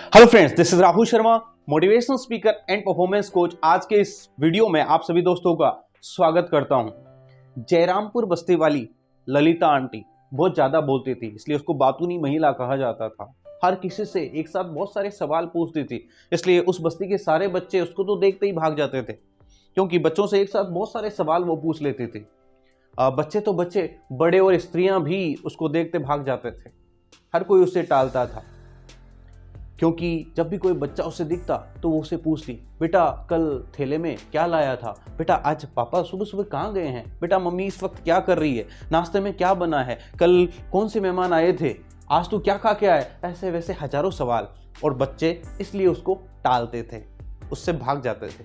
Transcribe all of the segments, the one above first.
Hello friends, this is Rahul Sharma, motivational speaker and performance coach. आज के इस वीडियो में आप सभी दोस्तों का स्वागत करता हूं। जयरामपुर बस्ती वाली ललिता आंटी बहुत ज्यादा बोलती थी, इसलिए उसको बातूनी महिला कहा जाता था। हर किसी से एक साथ बहुत सारे सवाल पूछती थी, इसलिए उस बस्ती के सारे बच्चे उसको तो देखते ही भाग जाते थे, क्योंकि बच्चों से एक साथ बहुत सारे सवाल वो पूछ लेती थी। बच्चे तो बच्चे, बड़े और स्त्रियां भी उसको देखते भाग जाते थे। हर कोई उससे टालता था, क्योंकि जब भी कोई बच्चा उसे दिखता तो वो उसे पूछती, बेटा कल थैले में क्या लाया था, बेटा आज पापा सुबह सुबह कहाँ गए हैं, बेटा मम्मी इस वक्त क्या कर रही है, नाश्ते में क्या बना है, कल कौन से मेहमान आए थे, आज तू क्या खा के आया। ऐसे वैसे हजारों सवाल, और बच्चे इसलिए उसको टालते थे, उससे भाग जाते थे।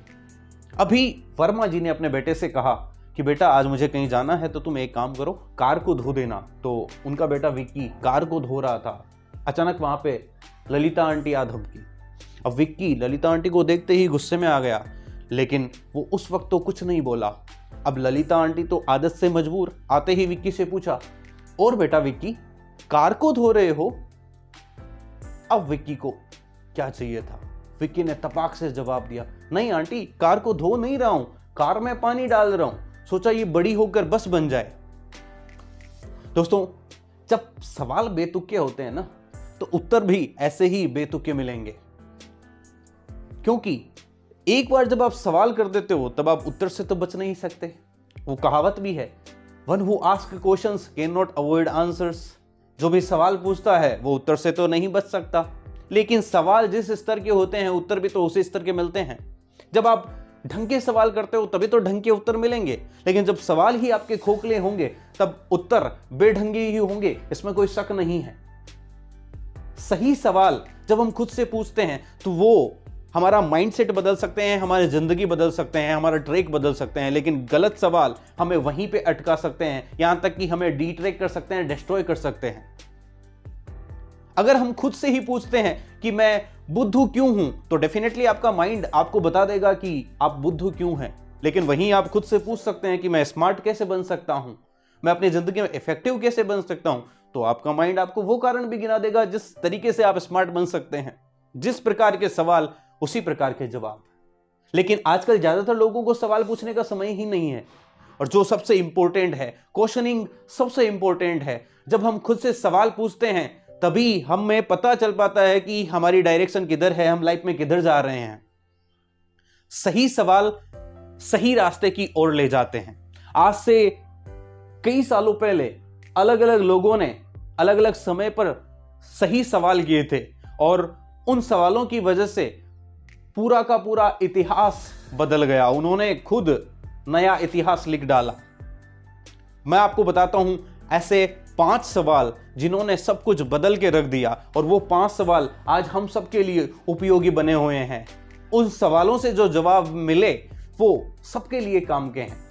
अभी वर्मा जी ने अपने बेटे से कहा कि बेटा आज मुझे कहीं जाना है तो तुम एक काम करो, कार को धो देना। तो उनका बेटा विक्की कार को धो रहा था, अचानक वहां पे ललिता आंटी आ धमकी। अब विक्की ललिता आंटी को देखते ही गुस्से में आ गया, लेकिन वो उस वक्त तो कुछ नहीं बोला। अब ललिता आंटी तो आदत से मजबूर, आते ही विक्की से पूछा, और बेटा विक्की कार को धो रहे हो। अब विक्की को क्या चाहिए था, विक्की ने तपाक से जवाब दिया, नहीं आंटी कार को धो नहीं रहा हूं, कार में पानी डाल रहा हूं, सोचा ये बड़ी होकर बस बन जाए। दोस्तों, जब सवाल बेतुके होते हैं ना, तो उत्तर भी ऐसे ही बेतुके मिलेंगे, क्योंकि एक बार जब आप सवाल कर देते हो तब आप उत्तर से तो बच नहीं सकते। वो कहावत भी है, one who ask questions can not avoid answers. जो भी सवाल पूछता है वो उत्तर से तो नहीं बच सकता, लेकिन सवाल जिस स्तर के होते हैं उत्तर भी तो उसी स्तर के मिलते हैं। जब आप ढंग के सवाल करते हो तभी तो ढंग के उत्तर मिलेंगे, लेकिन जब सवाल ही आपके खोखले होंगे तब उत्तर बेढंगे ही होंगे, इसमें कोई शक नहीं है। सही सवाल जब हम खुद से पूछते हैं तो वो हमारा माइंडसेट बदल सकते हैं, हमारी जिंदगी बदल सकते हैं, हमारा ट्रैक बदल सकते हैं, लेकिन गलत सवाल हमें वहीं पे अटका सकते हैं, यहां तक कि हमें डीट्रैक कर सकते हैं, डिस्ट्रॉय कर सकते हैं। अगर हम खुद से ही पूछते हैं कि मैं बुद्धू क्यों हूं, तो डेफिनेटली आपका माइंड आपको बता देगा कि आप बुद्धू क्यों हैं। लेकिन वहीं आप खुद से पूछ सकते हैं कि मैं स्मार्ट कैसे बन सकता हूं, मैं अपनी जिंदगी में इफेक्टिव कैसे बन सकता हूं, तो आपका माइंड आपको वो कारण भी गिना देगा जिस तरीके से आप स्मार्ट बन सकते हैं। जिस प्रकार के सवाल उसी प्रकार के जवाब। लेकिन आजकल ज्यादातर लोगों को सवाल पूछने का समय ही नहीं है, और जो सबसे इंपॉर्टेंट है, क्वेश्चनिंग सबसे इंपॉर्टेंट है। जब हम खुद से सवाल पूछते हैं तभी हमें पता चल पाता है कि हमारी डायरेक्शन किधर है, हम लाइफ में किधर जा रहे हैं। सही सवाल सही रास्ते की ओर ले जाते हैं। आज से कई सालों पहले अलग अलग लोगों ने अलग अलग समय पर सही सवाल किए थे, और उन सवालों की वजह से पूरा का पूरा इतिहास बदल गया। उन्होंने खुद नया इतिहास लिख डाला। मैं आपको बताता हूं ऐसे 5 सवाल जिन्होंने सब कुछ बदल के रख दिया, और वो 5 सवाल आज हम सबके लिए उपयोगी बने हुए हैं। उन सवालों से जो जवाब मिले वो सबके लिए काम के हैं।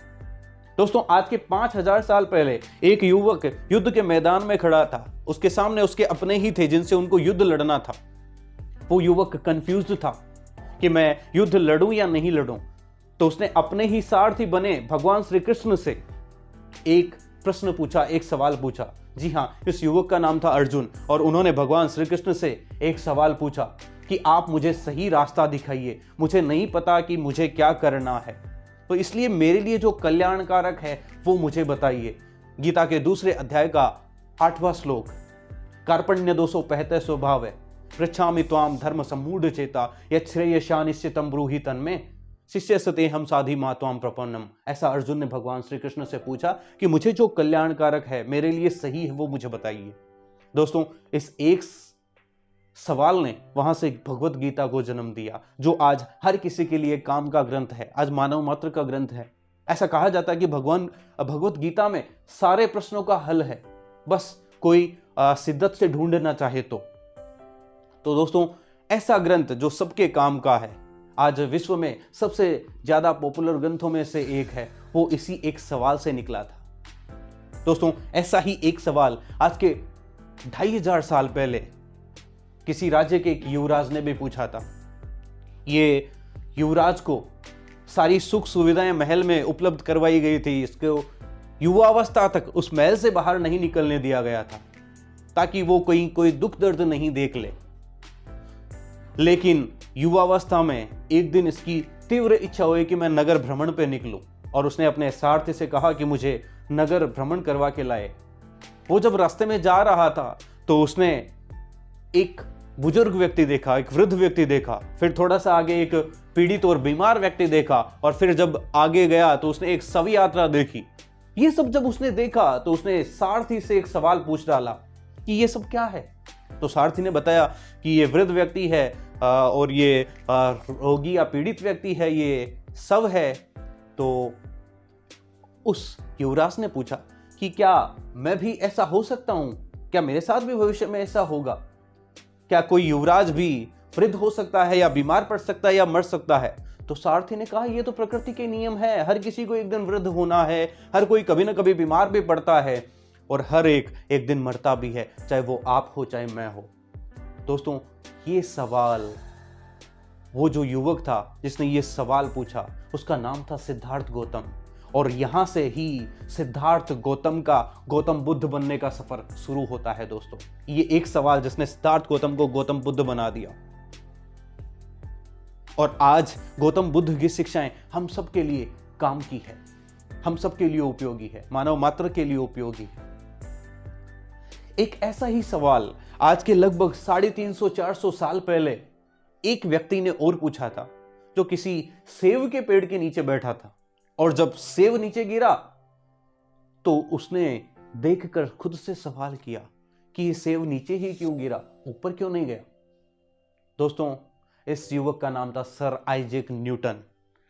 दोस्तों, आज के 5000 साल पहले एक युवक युद्ध के मैदान में खड़ा था, उसके सामने उसके अपने ही थे जिनसे उनको युद्ध लड़ना था। वो युवक कंफ्यूज्ड था कि मैं युद्ध लड़ूं या नहीं लड़ूं। तो उसने अपने ही सारथी बने भगवान श्री कृष्ण से एक प्रश्न पूछा, एक सवाल पूछा। जी हां, इस युवक का नाम था अर्जुन, और उन्होंने भगवान श्री कृष्ण से एक सवाल पूछा कि आप मुझे सही रास्ता दिखाइए, मुझे नहीं पता कि मुझे क्या करना है, तो इसलिए मेरे लिए जो कल्याणकारक है वो मुझे बताइए। गीता के दूसरे अध्याय का 8वां श्लोक, कार्पण्य दोषो पहते स्वभाव है, पृच्छामि त्वाम धर्म सम्मूढ़ चेता, यच्छ्रेयस्यानिश्चितं ब्रूहि तन्मे शिष्यस्ते हम साधि मा त्वाम प्रपन्नम। ऐसा अर्जुन ने भगवान श्री कृष्ण से पूछा कि मुझे जो कल्याणकारक है, मेरे लिए सही है, वो मुझे बताइए। दोस्तों, इस एक सवाल ने वहां से भगवत गीता को जन्म दिया, जो आज हर किसी के लिए काम का ग्रंथ है, आज मानव मात्र का ग्रंथ है। ऐसा कहा जाता है कि भगवत गीता में सारे प्रश्नों का हल है, बस कोई शिद्दत से ढूंढना चाहे तो दोस्तों, ऐसा ग्रंथ जो सबके काम का है, आज विश्व में सबसे ज्यादा पॉपुलर ग्रंथों में से एक है, वो इसी एक सवाल से निकला था। दोस्तों, ऐसा ही एक सवाल आज के 2500 साल पहले किसी राज्य के एक युवराज ने भी पूछा था। ये युवराज को सारी सुख सुविधाएं महल में उपलब्ध करवाई गई थी, इसको युवावस्था तक उस महल से बाहर नहीं निकलने दिया गया था, ताकि वो कोई दुख दर्द नहीं देख ले। लेकिन युवावस्था में एक दिन इसकी तीव्र इच्छा हुई कि मैं नगर भ्रमण पे निकलूं, और उसने अपने सारथी से कहा कि मुझे नगर भ्रमण करवा के लाए। वो जब रास्ते में जा रहा था तो उसने एक बुजुर्ग व्यक्ति देखा, एक वृद्ध व्यक्ति देखा, फिर थोड़ा सा आगे एक पीड़ित और बीमार व्यक्ति देखा, और फिर जब आगे गया तो उसने एक शव यात्रा देखी। ये सब जब उसने देखा तो उसने सारथी से एक सवाल पूछ डाला कि ये सब क्या है। तो सारथी ने बताया कि ये वृद्ध व्यक्ति है और ये रोगी या पीड़ित व्यक्ति है, ये शव है। तो उस युवराज ने पूछा कि क्या मैं भी ऐसा हो सकता हूं? क्या मेरे साथ भी भविष्य में ऐसा होगा? क्या कोई युवराज भी वृद्ध हो सकता है, या बीमार पड़ सकता है, या मर सकता है? तो सारथी ने कहा ये तो प्रकृति के नियम है, हर किसी को एक दिन वृद्ध होना है, हर कोई कभी ना कभी बीमार भी पड़ता है, और हर एक दिन मरता भी है, चाहे वो आप हो चाहे मैं हो। दोस्तों, ये सवाल, वो जो युवक था जिसने ये सवाल पूछा, उसका नाम था सिद्धार्थ गौतम, और यहां से ही सिद्धार्थ गौतम का गौतम बुद्ध बनने का सफर शुरू होता है। दोस्तों, ये एक सवाल जिसने सिद्धार्थ गौतम को गौतम बुद्ध बना दिया, और आज गौतम बुद्ध की शिक्षाएं हम सबके लिए काम की है, हम सबके लिए उपयोगी है, मानव मात्र के लिए उपयोगी है। एक ऐसा ही सवाल आज के लगभग 350-400 साल पहले एक व्यक्ति ने और पूछा था, जो किसी सेब के पेड़ के नीचे बैठा था, और जब सेब नीचे गिरा तो उसने देखकर खुद से सवाल किया कि ये सेब नीचे ही क्यों गिरा, ऊपर क्यों नहीं गया। दोस्तों, इस युवक का नाम था सर आइजैक न्यूटन,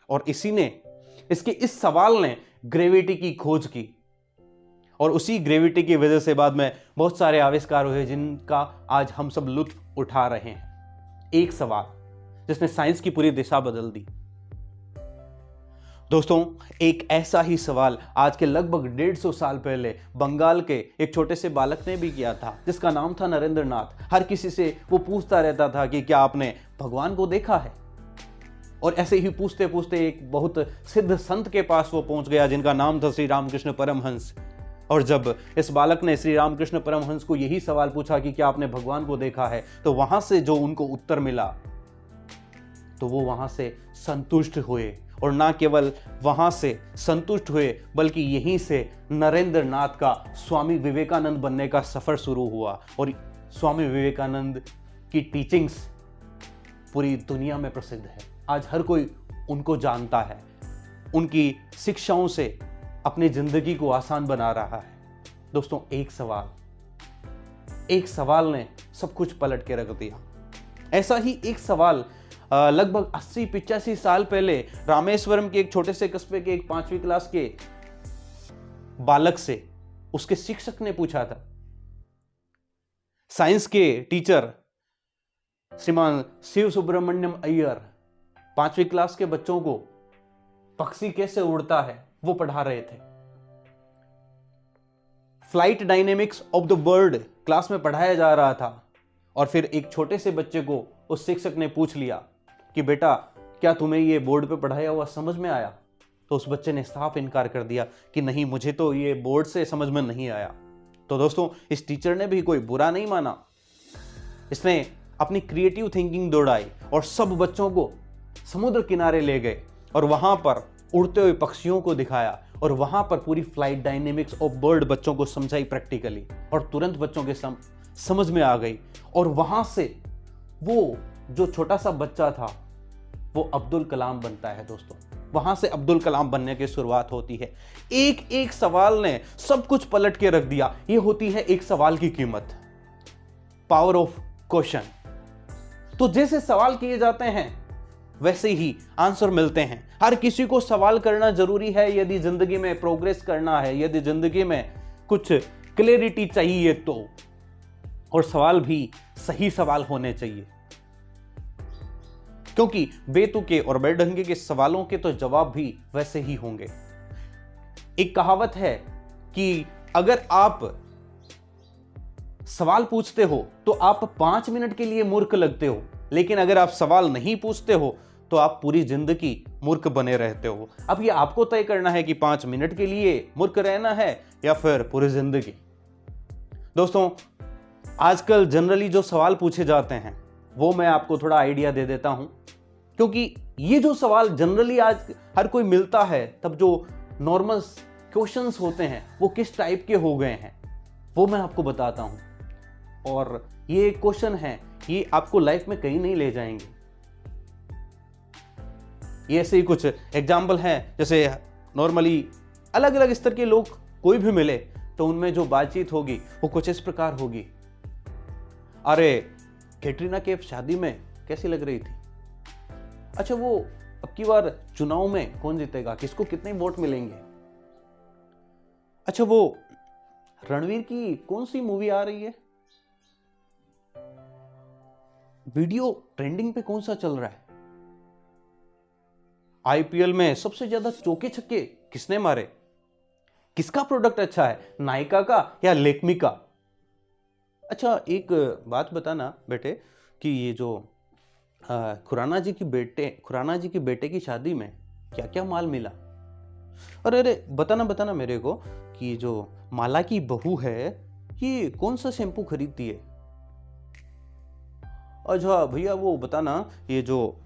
और इस सवाल ने ग्रेविटी की खोज की, और उसी ग्रेविटी की वजह से बाद में बहुत सारे आविष्कार हुए जिनका आज हम सब लुत्फ उठा रहे हैं। एक सवाल जिसने साइंस की पूरी दिशा बदल दी। दोस्तों, एक ऐसा ही सवाल आज के लगभग 150 साल पहले बंगाल के एक छोटे से बालक ने भी किया था, जिसका नाम था नरेंद्र नाथ। हर किसी से वो पूछता रहता था कि क्या आपने भगवान को देखा है? और ऐसे ही पूछते पूछते एक बहुत सिद्ध संत के पास वो पहुंच गया, जिनका नाम था श्री रामकृष्ण परमहंस। और जब इस बालक ने श्री रामकृष्ण परमहंस को यही सवाल पूछा कि क्या आपने भगवान को देखा है, तो वहां से जो उनको उत्तर मिला, तो वो वहां से संतुष्ट हुए, और ना केवल वहां से संतुष्ट हुए बल्कि यहीं से नरेंद्र नाथ का स्वामी विवेकानंद बनने का सफर शुरू हुआ। और स्वामी विवेकानंद की टीचिंग्स पूरी दुनिया में प्रसिद्ध है, आज हर कोई उनको जानता है, उनकी शिक्षाओं से अपनी जिंदगी को आसान बना रहा है। दोस्तों, एक सवाल ने सब कुछ पलट के रख दिया। ऐसा ही एक सवाल लगभग 80-85 साल पहले रामेश्वरम के एक छोटे से कस्बे के एक 5वीं क्लास के बालक से उसके शिक्षक ने पूछा था। साइंस के टीचर श्रीमान शिव सुब्रमण्यम अय्यर 5वीं क्लास के बच्चों को पक्षी कैसे उड़ता है वो पढ़ा रहे थे। Flight dynamics of the bird class में पढ़ाया जा रहा था, और फिर एक छोटे से बच्चे को उस शिक्षक ने पूछ लिया कि बेटा, क्या तुम्हें ये बोर्ड पे पढ़ाया हुआ समझ में आया? तो उस बच्चे ने साफ इनकार कर दिया कि नहीं, मुझे तो ये बोर्ड से समझ में नहीं आया। तो दोस्तों, इस टीचर ने भी कोई बुरा नहीं माना, इसने अपनी क्रिएटिव थिंकिंग दौड़ाई और सब बच्चों को समुद्र किनारे ले गए और वहां पर उड़ते हुए पक्षियों को दिखाया, और वहां पर पूरी फ्लाइट डायनेमिक्स ऑफ बर्ड बच्चों को समझाई प्रैक्टिकली, और तुरंत बच्चों के समझ में आ गई। और वहां से वो जो छोटा सा बच्चा था वो अब्दुल कलाम बनता है। दोस्तों, वहां से अब्दुल कलाम बनने की शुरुआत होती है। एक एक सवाल ने सब कुछ पलट के रख दिया। ये होती है एक सवाल की कीमत, पावर ऑफ क्वेश्चन। तो जैसे सवाल किए जाते हैं वैसे ही आंसर मिलते हैं। हर किसी को सवाल करना जरूरी है यदि जिंदगी में प्रोग्रेस करना है, यदि जिंदगी में कुछ क्लैरिटी चाहिए तो, और सवाल भी सही सवाल होने चाहिए, क्योंकि बेतुके और बेढंगे के सवालों के तो जवाब भी वैसे ही होंगे। एक कहावत है कि अगर आप सवाल पूछते हो तो आप 5 मिनट के लिए मूर्ख लगते हो, लेकिन अगर आप सवाल नहीं पूछते हो तो आप पूरी जिंदगी मूर्ख बने रहते हो। अब ये आपको तय करना है कि 5 मिनट के लिए मूर्ख रहना है या फिर पूरी जिंदगी। दोस्तों, आजकल जनरली जो सवाल पूछे जाते हैं वो मैं आपको थोड़ा आइडिया दे देता हूं, क्योंकि ये जो सवाल जनरली आज हर कोई मिलता है, तब जो नॉर्मल क्वेश्चंस होते हैं वो किस टाइप के हो गए हैं वो मैं आपको बताता हूं। और ये क्वेश्चन है, ये आपको लाइफ में कहीं नहीं ले जाएंगे। ये ऐसे ही कुछ एग्जाम्पल हैं, जैसे नॉर्मली अलग अलग स्तर के लोग कोई भी मिले तो उनमें जो बातचीत होगी वो कुछ इस प्रकार होगी, अरे कैटरीना कैफ शादी में कैसी लग रही थी, अच्छा वो अब की बार चुनाव में कौन जीतेगा, किसको कितने वोट मिलेंगे, अच्छा वो रणवीर की कौन सी मूवी आ रही है, वीडियो ट्रेंडिंग पे कौन सा चल रहा है, आईपीएल में सबसे ज्यादा चौके छक्के किसने मारे, किसका प्रोडक्ट अच्छा है, नायका का या लेक्मी का। अच्छा एक बात बताना बेटे कि ये जो खुराना जी के बेटे की शादी में क्या क्या माल मिला। अरे बताना मेरे को कि जो माला की बहू है ये कौन सा शैम्पू खरीदती है। अच्छा भैया वो बताना, ये जो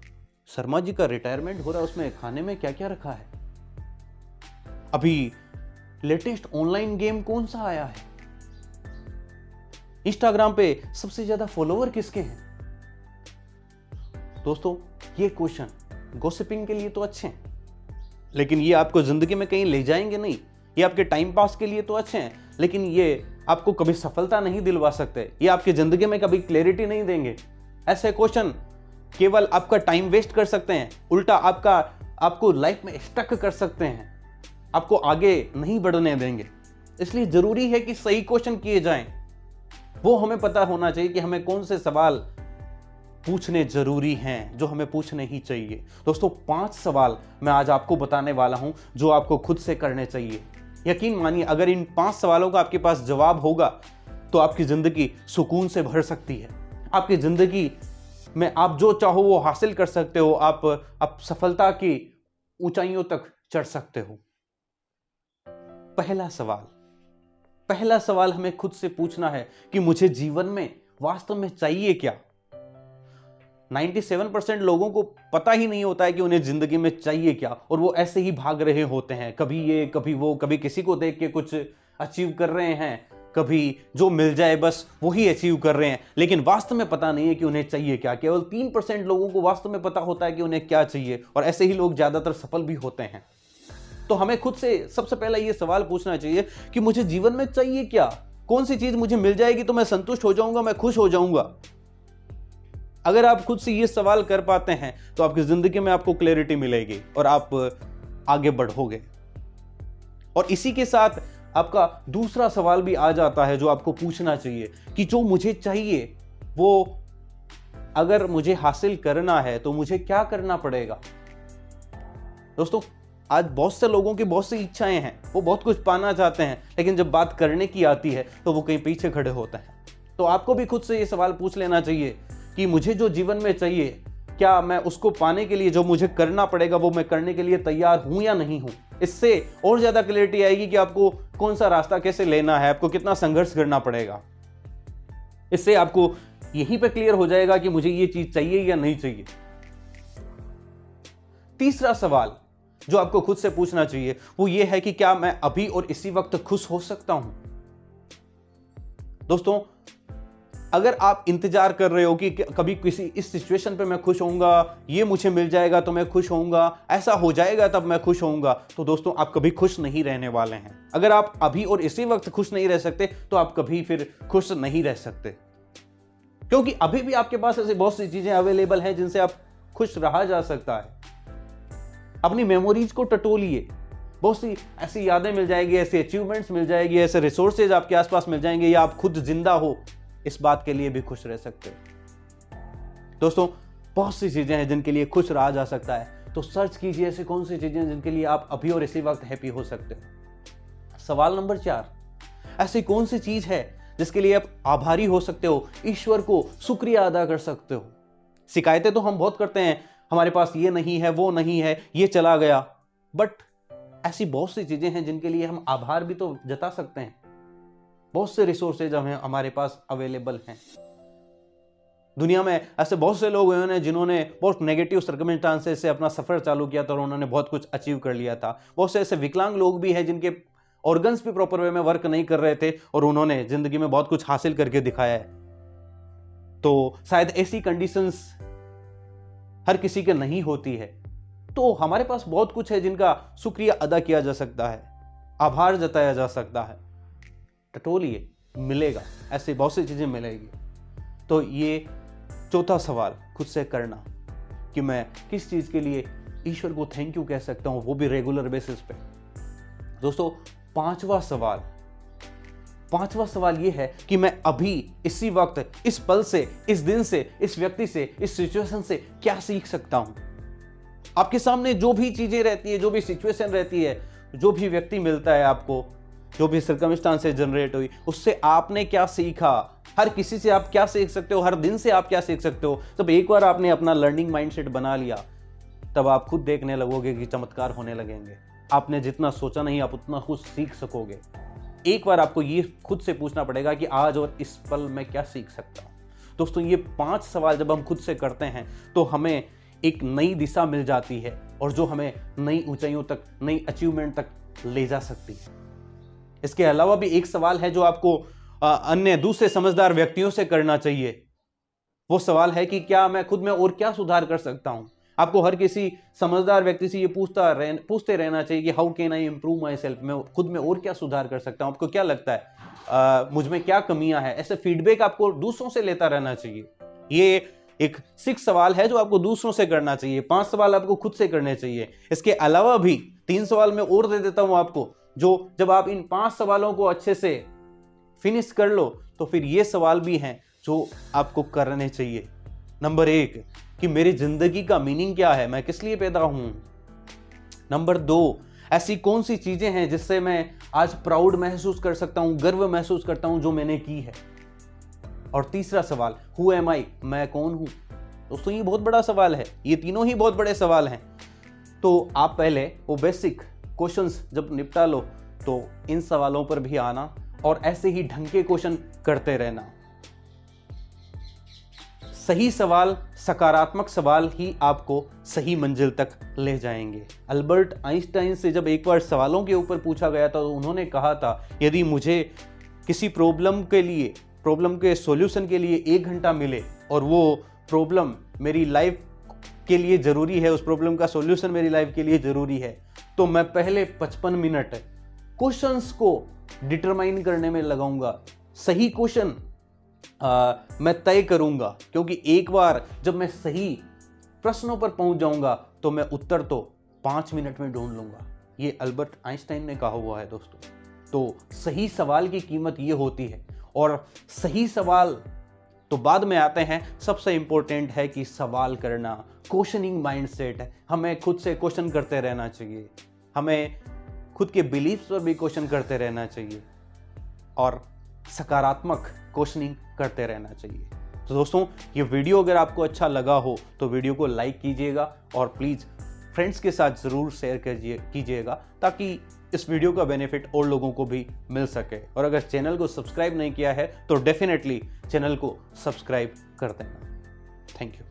शर्मा जी का रिटायरमेंट हो रहा है उसमें खाने में क्या क्या रखा है, अभी लेटेस्ट ऑनलाइन गेम कौन सा आया है, इंस्टाग्राम पे सबसे ज्यादा फॉलोवर किसके हैं। दोस्तों ये क्वेश्चन गॉसिपिंग के लिए तो अच्छे हैं, लेकिन ये आपको जिंदगी में कहीं ले जाएंगे नहीं। ये आपके टाइम पास के लिए तो अच्छे हैं, लेकिन ये आपको कभी सफलता नहीं दिलवा सकते, ये आपकी जिंदगी में कभी क्लैरिटी नहीं देंगे। ऐसे क्वेश्चन केवल आपका टाइम वेस्ट कर सकते हैं, उल्टा आपको लाइफ में स्टक कर सकते हैं, आपको आगे नहीं बढ़ने देंगे। इसलिए जरूरी है कि सही क्वेश्चन किए जाएं। वो हमें पता होना चाहिए कि हमें कौन से सवाल पूछने जरूरी हैं, जो हमें पूछने ही चाहिए। दोस्तों 5 सवाल मैं आज आपको बताने वाला हूं जो आपको खुद से करने चाहिए। यकीन मानिए अगर इन 5 सवालों का आपके पास जवाब होगा तो आपकी जिंदगी सुकून से भर सकती है। आपकी जिंदगी में आप जो चाहो वो हासिल कर सकते हो, आप सफलता की ऊंचाइयों तक चढ़ सकते हो। पहला सवाल हमें खुद से पूछना है कि मुझे जीवन में वास्तव में चाहिए क्या। 97% लोगों को पता ही नहीं होता है कि उन्हें जिंदगी में चाहिए क्या, और वो ऐसे ही भाग रहे होते हैं, कभी ये कभी वो, कभी किसी को देख के कुछ अचीव कर रहे हैं, कभी जो मिल जाए बस वही अचीव कर रहे हैं, लेकिन वास्तव में पता नहीं है कि उन्हें चाहिए क्या। केवल 3% लोगों को वास्तव में पता होता है कि उन्हें क्या चाहिए, और ऐसे ही लोग ज्यादातर सफल भी होते हैं। तो हमें खुद से सबसे पहला ये सवाल पूछना चाहिए कि मुझे जीवन में चाहिए क्या, कौन सी चीज मुझे मिल जाएगी तो मैं संतुष्ट हो जाऊंगा, मैं खुश हो जाऊंगा। अगर आप खुद से ये सवाल कर पाते हैं तो आपकी जिंदगी में आपको क्लैरिटी मिलेगी और आप आगे बढ़ोगे। और इसी के साथ आपका दूसरा सवाल भी आ जाता है जो आपको पूछना चाहिए कि जो मुझे चाहिए वो अगर मुझे हासिल करना है तो मुझे क्या करना पड़ेगा। दोस्तों आज बहुत से लोगों की बहुत सी इच्छाएं हैं, वो बहुत कुछ पाना चाहते हैं, लेकिन जब बात करने की आती है तो वो कहीं पीछे खड़े होते हैं। तो आपको भी खुद से ये सवाल पूछ लेना चाहिए कि मुझे जो जीवन में चाहिए, क्या मैं उसको पाने के लिए जो मुझे करना पड़ेगा वो मैं करने के लिए तैयार हूं या नहीं हूं। इससे और ज्यादा क्लैरिटी आएगी कि आपको कौन सा रास्ता कैसे लेना है, आपको कितना संघर्ष करना पड़ेगा। इससे आपको यहीं पे क्लियर हो जाएगा कि मुझे ये चीज चाहिए या नहीं चाहिए। तीसरा सवाल जो आपको खुद से पूछना चाहिए वो ये है कि क्या मैं अभी और इसी वक्त खुश हो सकता हूं। दोस्तों अगर आप इंतजार कर रहे हो कि कभी किसी इस सिचुएशन पे मैं खुश होऊंगा, ये मुझे मिल जाएगा तो मैं खुश होऊंगा, ऐसा हो जाएगा तब मैं खुश होऊंगा, तो दोस्तों आप कभी खुश नहीं रहने वाले हैं। अगर आप अभी और इसी वक्त खुश नहीं रह सकते तो आप कभी फिर खुश नहीं रह सकते, क्योंकि अभी भी आपके पास ऐसी बहुत सी चीजें अवेलेबल हैं जिनसे आप खुश रहा जा सकता है। अपनी मेमोरीज को टटोलिए, बहुत सी ऐसी यादें मिल जाएगी, ऐसे अचीवमेंट्स मिल जाएगी, ऐसे रिसोर्सेज आपके आसपास मिल जाएंगे, या आप खुद जिंदा हो इस बात के लिए भी खुश रह सकते हो। दोस्तों बहुत सी चीजें हैं जिनके लिए खुश रहा जा सकता है, तो सर्च कीजिए ऐसी कौन सी चीजें जिनके लिए आप अभी और इसी वक्त हैप्पी हो सकते हो। सवाल नंबर 4, ऐसी कौन सी चीज है जिसके लिए आप आभारी हो सकते हो, ईश्वर को शुक्रिया अदा कर सकते हो। शिकायतें तो हम बहुत करते हैं, हमारे पास ये नहीं है, वो नहीं है, ये चला गया, बट ऐसी बहुत सी चीजें हैं जिनके लिए हम आभार भी तो जता सकते हैं। बहुत से रिसोर्सेज हमारे पास अवेलेबल हैं। दुनिया में ऐसे बहुत से लोग हैं जिन्होंने बहुत नेगेटिव सर्कमस्टांसेस से अपना सफर चालू किया था और उन्होंने बहुत कुछ अचीव कर लिया था। बहुत से ऐसे विकलांग लोग भी हैं जिनके ऑर्गन्स भी प्रॉपर वे में वर्क नहीं कर रहे थे और उन्होंने जिंदगी में बहुत कुछ हासिल करके दिखाया है। तो शायद ऐसी कंडीशंस हर किसी के नहीं होती है। तो हमारे पास बहुत कुछ है जिनका शुक्रिया अदा किया जा सकता है, आभार जताया जा सकता है। टटोलिए, मिलेगा, ऐसी बहुत सी चीजें मिलेगी। तो ये चौथा सवाल खुद से करना कि मैं किस चीज के लिए ईश्वर को थैंक यू कह सकता हूं, वो भी रेगुलर बेसिस पे। दोस्तों पांचवा सवाल ये है कि मैं अभी इसी वक्त, इस पल से, इस दिन से, इस व्यक्ति से, इस सिचुएशन से क्या सीख सकता हूं। आपके सामने जो भी चीजें रहती है, जो भी सिचुएशन रहती है, जो भी व्यक्ति मिलता है आपको, जो भी सर्कमस्टांसेस जनरेट हुई, उससे आपने क्या सीखा। हर किसी से आप क्या सीख सकते हो, हर दिन से आप क्या सीख सकते हो। जब एक बार आपने अपना लर्निंग माइंडसेट बना लिया, तब आप खुद देखने लगोगे कि चमत्कार होने लगेंगे। आपने जितना सोचा नहीं, आप उतना खुद सीख सकोगे। एक बार आपको ये खुद से पूछना पड़ेगा कि आज और इस पल में क्या सीख सकता हूं। दोस्तों ये 5 सवाल जब हम खुद से करते हैं तो हमें एक नई दिशा मिल जाती है और जो हमें नई ऊंचाइयों तक, नई अचीवमेंट तक ले जा सकती है। इसके अलावा भी एक सवाल है जो आपको अन्य दूसरे समझदार व्यक्तियों से करना चाहिए। वो सवाल है कि क्या मैं खुद में और क्या सुधार कर सकता हूं। आपको हर किसी समझदार व्यक्ति से ये पूछते रहना चाहिए कि how can I improve my self, मैं खुद में और क्या सुधार कर सकता हूं। आपको क्या लगता है मुझ में क्या कमियां हैं। ऐसे फीडबैक आपको दूसरों से लेता रहना चाहिए। ये एक 6 सवाल है जो आपको दूसरों से करना चाहिए। 5 सवाल आपको खुद से करने चाहिए। इसके अलावा भी 3 सवाल मैं और दे देता हूं आपको, जो जब आप इन 5 सवालों को अच्छे से फिनिश कर लो तो फिर ये सवाल भी हैं जो आपको करने चाहिए। नंबर 1 कि मेरी जिंदगी का मीनिंग क्या है, मैं किस लिए पैदा हूं। नंबर 2 ऐसी कौन सी चीजें हैं जिससे मैं आज प्राउड महसूस कर सकता हूं, गर्व महसूस करता हूं जो मैंने की है। और तीसरा सवाल हु एम आई, मैं कौन हूं। दोस्तों ये बहुत बड़ा सवाल है, ये तीनों ही बहुत बड़े सवाल हैं। तो आप पहले वो बेसिक क्वेश्चंस जब निपटा लो तो इन सवालों पर भी आना और ऐसे ही ढंग के क्वेश्चन करते रहना। सही सवाल, सकारात्मक सवाल ही आपको सही मंजिल तक ले जाएंगे। अल्बर्ट आइंस्टाइन से जब एक बार सवालों के ऊपर पूछा गया था तो उन्होंने कहा था यदि मुझे किसी प्रॉब्लम के सॉल्यूशन के लिए 1 घंटा मिले और वो प्रॉब्लम मेरी लाइफ के लिए जरूरी है, उस प्रॉब्लम का सॉल्यूशन मेरी लाइफ के लिए जरूरी है, तो मैं पहले 55 मिनट क्वेश्चंस को डिटरमाइन करने में लगाऊंगा। सही क्वेश्चन मैं तय करूंगा, क्योंकि एक बार जब मैं सही प्रश्नों पर पहुंच जाऊंगा तो मैं उत्तर तो 5 मिनट में ढूंढ लूंगा। ये अल्बर्ट आइंस्टाइन ने कहा हुआ है दोस्तों। तो सही सवाल की कीमत ये होती है। और सही सवाल तो बाद में आते हैं, सबसे इंपॉर्टेंट है कि सवाल करना, क्वेश्चनिंग माइंडसेट है। हमें खुद से क्वेश्चन करते रहना चाहिए, हमें खुद के बिलीफ्स पर भी क्वेश्चन करते रहना चाहिए और सकारात्मक क्वेश्चनिंग करते रहना चाहिए। तो दोस्तों ये वीडियो अगर आपको अच्छा लगा हो तो वीडियो को लाइक कीजिएगा और प्लीज़ फ्रेंड्स के साथ ज़रूर शेयर कीजिएगा ताकि इस वीडियो का बेनिफिट और लोगों को भी मिल सके। और अगर चैनल को सब्सक्राइब नहीं किया है तो डेफिनेटली चैनल को सब्सक्राइब कर देना। Thank you.